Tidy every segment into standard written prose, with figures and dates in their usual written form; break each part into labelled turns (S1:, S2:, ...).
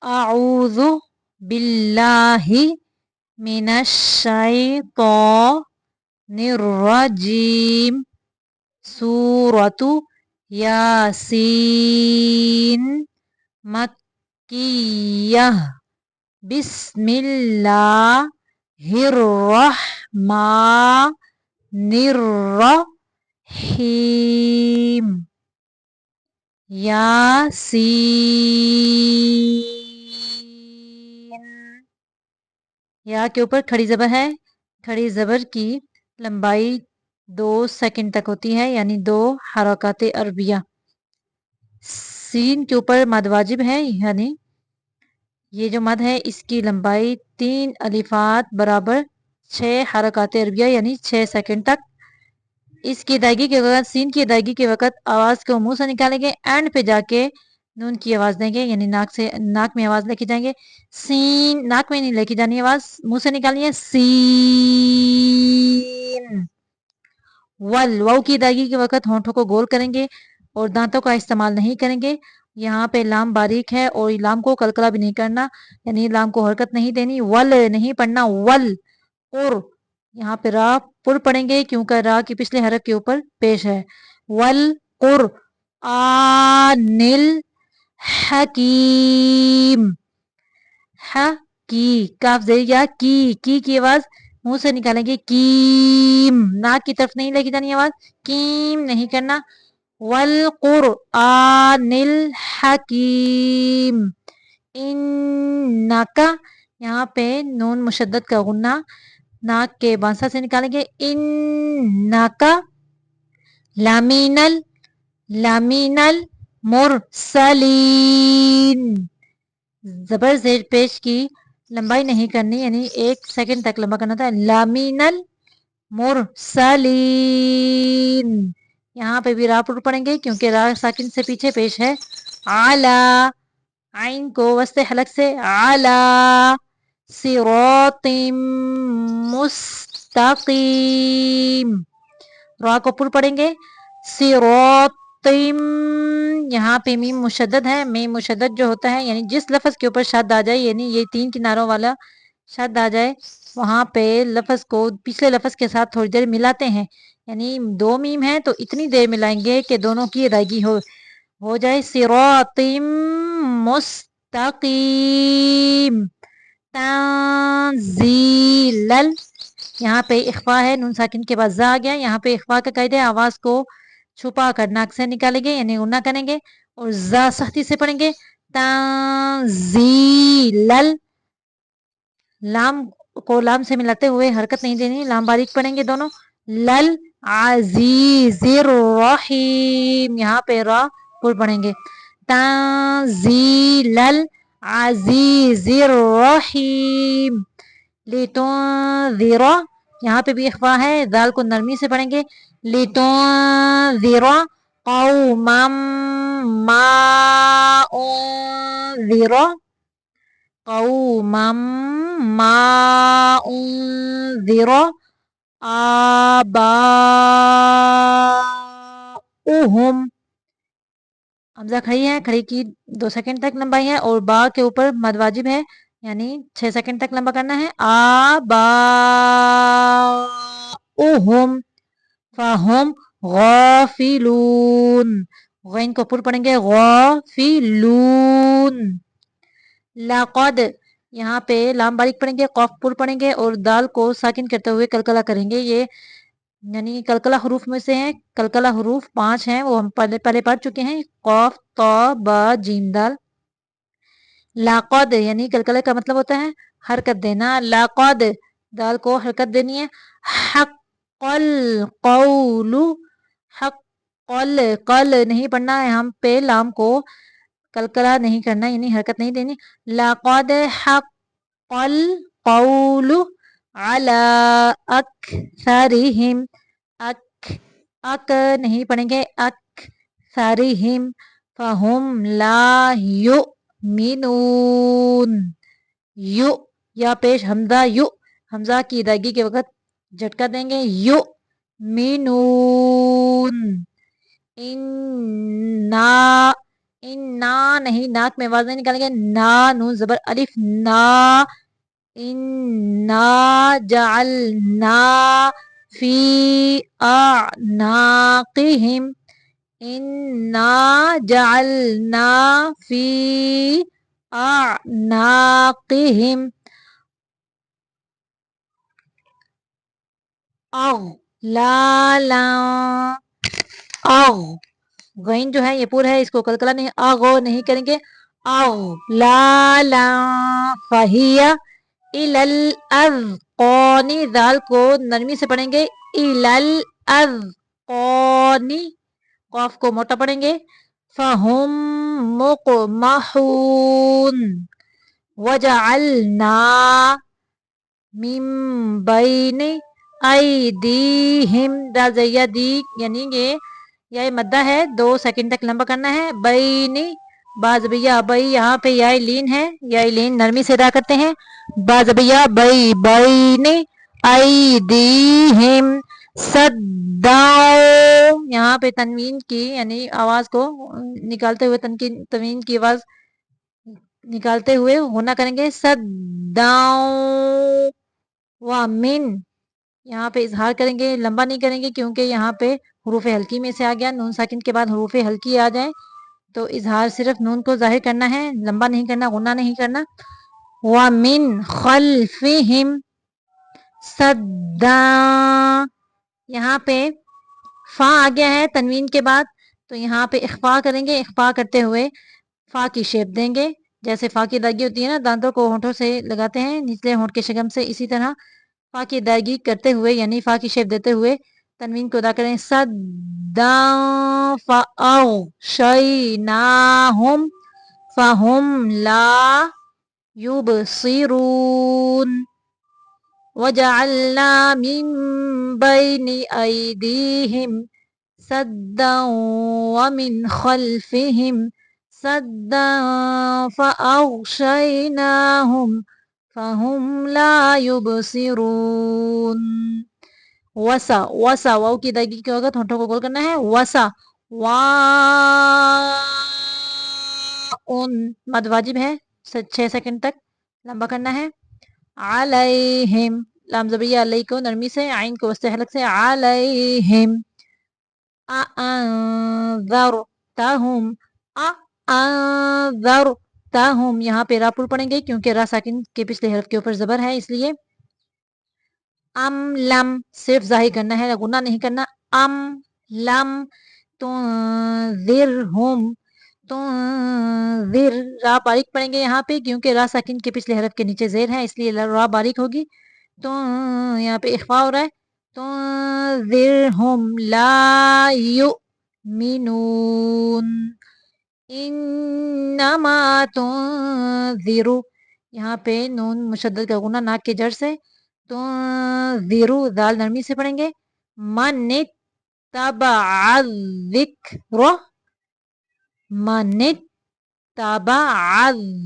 S1: अऊज़ु बिल्लाहि मिनश शैतानिर रजीम सूरतु यासीन मक्किय्यह बिस्मिल्लाहिर्रहमानिर रहीम यासीन। या के ऊपर खड़ी जबर है। खड़ी जबर की लंबाई 2 सेकंड तक होती है, यानी 2 हरकत अरबिया। सीन के ऊपर मद वाजिब है, यानी ये जो मद है इसकी लंबाई 3 अलिफात बराबर 6 हरकत अरबिया, यानी 6 सेकंड तक। इसकी अदायगी के वक्त, सीन की अदायगी के वक्त आवाज को मुंह से निकालेंगे, एंड पे जाके नून की आवाज देंगे, यानी नाक में आवाज लेके जाएंगे। सीन, नाक में नहीं लेके जानी आवाज, मुंह से निकालनी है। सीन। वल, वाव की अदायगी के वक्त होंठों को गोल करेंगे और दांतों का इस्तेमाल नहीं करेंगे। यहाँ पे लाम बारीक है और लाम को कलकला भी नहीं करना, यानी लाम को हरकत नहीं देनी। वल नहीं पढ़ना, वल। और यहाँ पे रा पुर पढ़ेंगे, क्योंकि रा की पिछले हरफ के ऊपर पेश है। वल कुर आनिल हकीम। ह की, काफ जेरिया की आवाज मुंह से निकालेंगे। कीम, नाक की तरफ नहीं लेके जानी आवाज, कीम नहीं करना। वल कुरआनिल हकीम। इन्नका, यहाँ पे नून मुशद्दद का गुन्ना नाक के बांसा से निकालेंगे। इन्नका लामिनल मुरसलीन। जबर जेर पेश की लंबाई नहीं करनी, यानी 1 सेकंड तक लंबा करना था। लामिनल मुरसलीन। यहाँ पे भी रा पुर पढ़ेंगे, क्योंकि रा साकिन से पीछे पेश है। आला, आइन को वस्ते हलक से। आला सिरातिम मुस्तकीम। रा को पुर पढ़ेंगे। सिरातिम, यहाँ पे मीम मुशद्दद है। मीम मुशद्दद जो होता है, यानी जिस लफ्ज के ऊपर शद आ जाए, यानी ये 3 किनारों वाला शद आ जाए, वहां पे लफ्ज को पिछले लफ्ज के साथ थोड़ी देर मिलाते हैं। यानी 2 मीम है तो इतनी देर मिलाएंगे कि दोनों की अदायगी हो जाए। सिरातिम मुस्तकीम। तंजीलल, यहाँ पे इख्फा है, नून साकिन के बाद जा आ गया। यहाँ पे इख्फा का कायदा है, आवाज को छुपा कर नाक से निकालेंगे, यानी गुन्ना करेंगे और जा सख्ती से पढ़ेंगे। तंजीलल। लाम को लाम से मिलाते हुए हरकत नहीं देनी, लाम बारीक पढ़ेंगे दोनों। लल अजीजिर रहीम, यहाँ पे रा पुर पढ़ेंगे। तंजीलल अजीजिर रहीम। लितुनज़िरा, यहाँ पे भी इख्फा है, दाल को नरमी से पढ़ेंगे। लितुनज़िरा कौमम मा उनज़िरा कौमम मा उनज़िरा आबाउहुम। हमजा खड़ी है, खड़ी की 2 सेकंड तक लंबाई है और बा के ऊपर मद वाजिब है, यानी 6 सेकंड तक लंबा करना है। आबाउहुम फहुम गाफिलून। गैन को पुर पढ़ेंगे। गाफिलून। लक़द, यहाँ पे लाम बारीक पढ़ेंगे, कौफ पुर पढ़ेंगे और दाल को साकिन करते हुए कलकला करेंगे। ये यानी कलकला हरूफ में से है। कलकला हरूफ 5 हैं, वो हम पहले पढ़ चुके हैं। कौफ, तौ, बा, जीम, दाल। लाक़द, यानी कलकले का मतलब होता है हरकत देना। लाक़द, दाल को हरकत देनी है। हक़्क़ल क़ौलु, हक़्क़ल, कल नहीं पढ़ना है, हम पे लाम को कलकला नहीं करना, यानी हरकत नहीं देनी। लाक़द हक़्क़ल क़ौलु अला अक्सरिहिम। अक नहीं पढ़ेंगे, अक्सरिहिम फहुम ला युमिनून। यु, या पेश हमजा यु, हमजा की अदायगी के वक्त झटका देंगे। यु मिनून। इन्ना, इन्ना नहीं, नाक में आवाज नहीं निकालेंगे, ना, नून जबर अलिफ ना, इन्ना जअलना फी अनाक़िहिम, इन्ना जअलना फी अनाक़िहिम अग़लाला, गईन जो है ये पूरा है, इसको कलकला नहीं, अगो नहीं करेंगे, अग़लाला फहिया इलल अज़क़ानी, दाल को नरमी से पढ़ेंगे, इलल अज़क़ानी, कॉफ को मोटा पढ़ेंगे, फहुम मुक़महून, वजअलना मिन बैनि ऐदीहिम, दाल जैया दी, यानी ये मद्दा है, 2 सेकंड तक लंबा करना है, बैनी बाजबिया बई, यहाँ पे या लीन है, या लीन नरमी से अदा करते हैं, बाजबिया बई बैनी ऐदीहिम सद्दाओ, यहाँ पे तनवीन की यानी आवाज को निकालते हुए तनवीन की आवाज निकालते हुए होना करेंगे, सद्दाओ व मिन, यहाँ पे इजहार करेंगे, लंबा नहीं करेंगे क्योंकि यहाँ पे हरूफ हल्की में से आ गया, नून साकिन के बाद हरूफ हल्की आ जाए तो इजहार सिर्फ नून को जाहिर करना है, लंबा नहीं करना, गुन्ना नहीं करना, व मिन खल्फिहिम सद्दा, यहाँ पे फा आ गया है तनवीन के बाद, तो यहाँ पे इख्फा करेंगे, इख्फा करते हुए फा की शेप देंगे, जैसे फा की दागी होती है ना, दांतों को होठों से लगाते हैं निचले होठ के शगम से, इसी तरह फा की दागी करते हुए यानी फा की शेप देते हुए तनवीन को अदा करें, सद्दा फअग़शयनाहुम फहुम ला युबसिरून, वजअलना मिन बैनि ऐदीहिम सद्दा व मिन खल्फिहिम सद्दा फअग़शयनाहुम फहुम ला युबसिरून, वसा, वसा वाव की दागी क्या होगा, होठों को गोल करना है, वसा वा उन, मद वाजिब है, 6 सेकंड तक लंबा करना है, अलैहिम, लाम ज़बरिया अलै को नरमी से, आइन को वस्ते हलक से, अलैहिम अअंज़रतहुम अअंज़रतहुम, यहाँ पे रा पुर पढ़ेंगे क्योंकि रा साकिन के पिछले हरफ के ऊपर जबर है, इसलिए अम लम सिर्फ जाहिर करना है, गुना नहीं करना, अम लम तुंज़िरहुम तुंज़िर, रा बारीक पढ़ेंगे यहाँ पे क्योंकि रा साकिन के पिछले हरफ के नीचे जेर है, इसलिए रा बारीक होगी, तो यहाँ पे इख्फा हो रहा है, तुंज़िरहुम ला युमिनून, इन्नमा तुंज़िरु, यहाँ पे नून मुशद्दद का गुना नाक के जड़ से, तुंज़िरु दाल नरमी से पढ़ेंगे, मनित्तबअ ज़िक्र, मनित्तबअ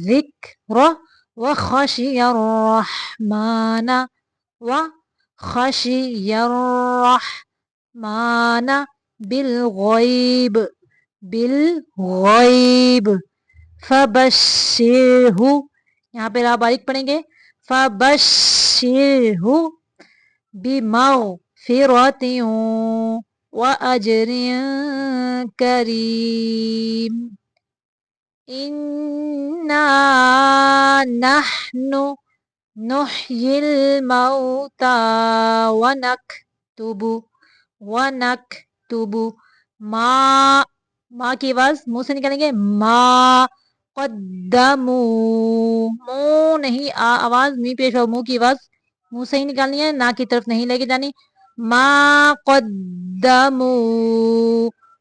S1: ज़िक्र व खशियर रहमान व खशियर रहमान बिलगैब, बिलगैब फबश्शिरहु, यहाँ पे रा बारीक पढ़ेंगे, फबश्शिरहु बिमग़फ़िरतिन व अजरिन करीम, इन्ना नहनु नुह्यिल मौता व नक्तुबु मा की आवाज मुंह से निकालेंगे, मा क़द्दमू, मुंह नहीं आवाज मी पेश हो, मुंह की आवाज मुंह से ही निकालनी है, ना की तरफ नहीं लेके जानी, मा क़द्दमू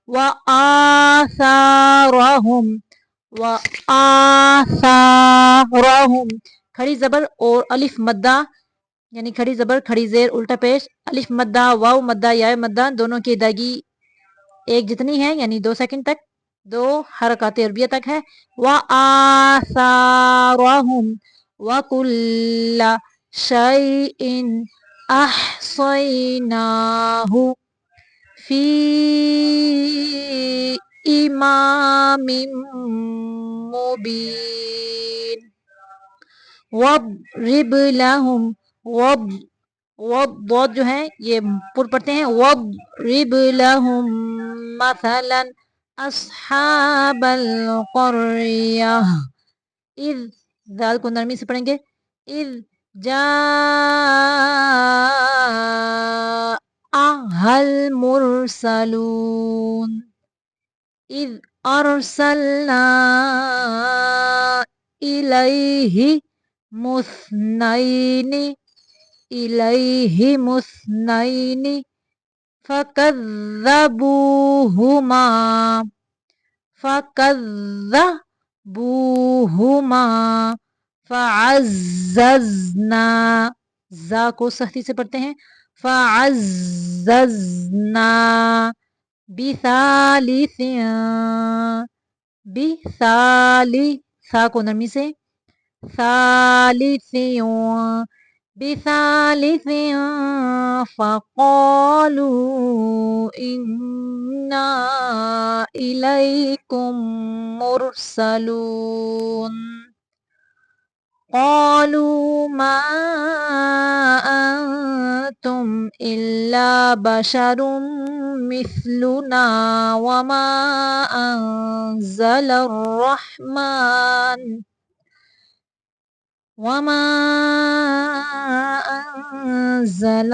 S1: व आसारहुम व आसारहुम, खड़ी जबर और अलिफ मद्दा यानी खड़ी जबर खड़ी जेर उल्टा पेश, अलिफ मद्दा वाव मद्दा या मद्दा दोनों की दागी एक जितनी है यानी 2 सेकंड तक, 2 हरकत अरबिया तक है, व आसारहुम व कुल्ला शैइन अहसैनाहु फी إمام مبين وَاضْرِبْ لَهُمْ ضاد جو ہے یہ پر پڑھتے ہیں وَاضْرِبْ لَهُمْ مَثَلًا أَصْحَابَ الْقَرْيَةِ اذ ذال کو نرمی سے پڑھیں گے اذ جاءها المرسلون اذ أرسلنا إليهم اثنين فكذبوهما فعززنا زا کو سختی سے پڑھتے ہیں فعززنا بثالث سا کو نرمی سے بثالث فقالوا إنا إليكم مرسلون قالوا ما أنتم إلا بشر مثلنا وما أنزل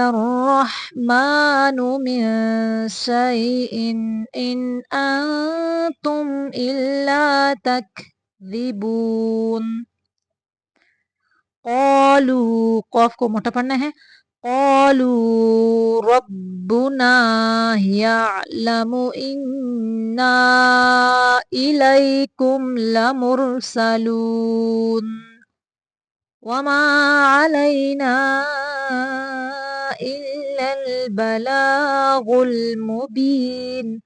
S1: الرحمن من شيء إن أنتم إلا تكذبون قالوا قاف کو موٹا پڑھنا ہے قالوا ربنا يعلم إنا إليكم لمرسلون وما علينا إلا البلاغ المبين